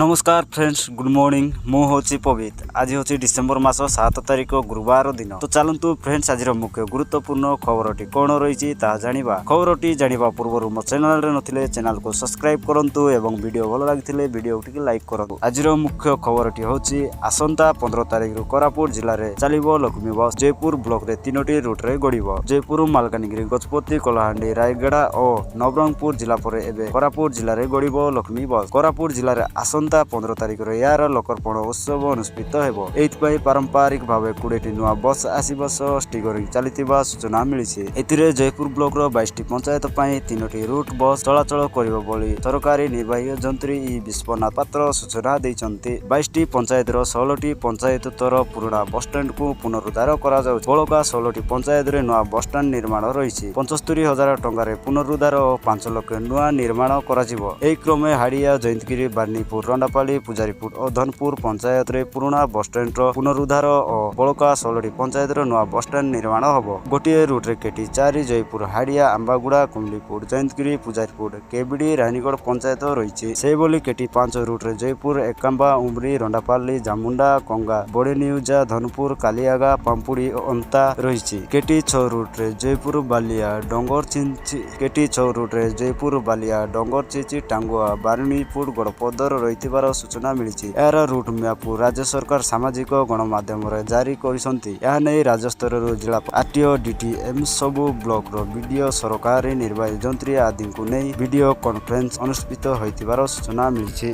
नमस्कार friends good morning मु होची पवित आज होची डिसेंबर मास 7 तारिख गुरुवार दिन तो चलतु फ्रेंड्स आज मुख्य गुरुत्वपूर्ण खबरटी कौन रही जानिबा खबरटी जानिबा पूर्व मो चैनल रे नथिले चैनल को सब्सक्राइब करंतु एवं वीडियो भल लागिथिले वीडियो टिके लाइक करंतु आज मुख्य खबरटी होची आसंता 15 तारिख रु कोरापुट जिल्ला रे चलिबो लक्ष्मी बस जयपुर ब्लॉक रे 3टी रूट रे गड़िबो जयपुर मालकानगिरी गजपति कलाहांडी रायगड़ा और नवरंगपुर जिला पर एबे कोरापुट जिल्ला रे गड़िबो लक्ष्मी बस कोरापुट जिल्ला रे 15 तारिख यार लोकर्पण उत्सव अनुष्ठित हेबो एइतपई पारंपरिक भावे 20टी नुआ बस आसीबो सह स्टिगरिंग चलितिबा सूचना मिलिछि एतिरे जयपुर ब्लॉक रो 22टी पंचायत पई 3टी रूट बस चलाचल करिबो बोली सरकारी निर्वाही जंत्री विश्वनाथ पात्र सूचना दैछन्ति 22टी पंचायत रो 16टी पंचायत तर पुराना बस स्टैंड को पुनरुद्धार करा जाउछि बळका 16टी पंचायत रे नुआ बस स्टैंड निर्माण रहिछि 75,000 टंका रे पुनरुद्धार और 5 लाख नुआ निर्माण करा जिवो एई क्रमे हाडिया जयंतगिरी बानीपुर रंडापाली पुजारीपुर और धनपुर पंचायत रे पुराना बस स्टैंड रो पुनरुद्धार और बळका 16टी पंचायत रो नुआ बस स्टैंड निर्माण हबो गोटिए रूट रे केटी 4 जयपुर हाडिया आंबागुड़ा कुमलीपुर जयंतगिरी पुजारीपुर केबिडी रानीगढ़ पंचायत रहिछि से बोली केटी 5 रूट रे जयपुर एकांबा उमरी रंडापाली जामुंडा कंगा बड़े निउजा धनपुर कालियागा पांपुड़ी अंता रहिछि केटी 6 रूट रे जयपुर बालिया डोंगर चिंची केटी 6 रूट रे जयपुर बालिया डोंगर चिंची टांगुआ बारणीपुर गड़पदर रहिथिबार सूचना मिली यार रूट मैप राज्य सरकार सामाजिक गणमाध्यम जारी करिसंती या नै राज्य स्तर जिला आरटीओ डीटीएम सबु ब्लॉक रो वीडियो सरकारी निर्वाही जंत्री आदि को नै वीडियो कॉन्फ्रेंस अनुष्ठित होइतिबार सूचना मिली।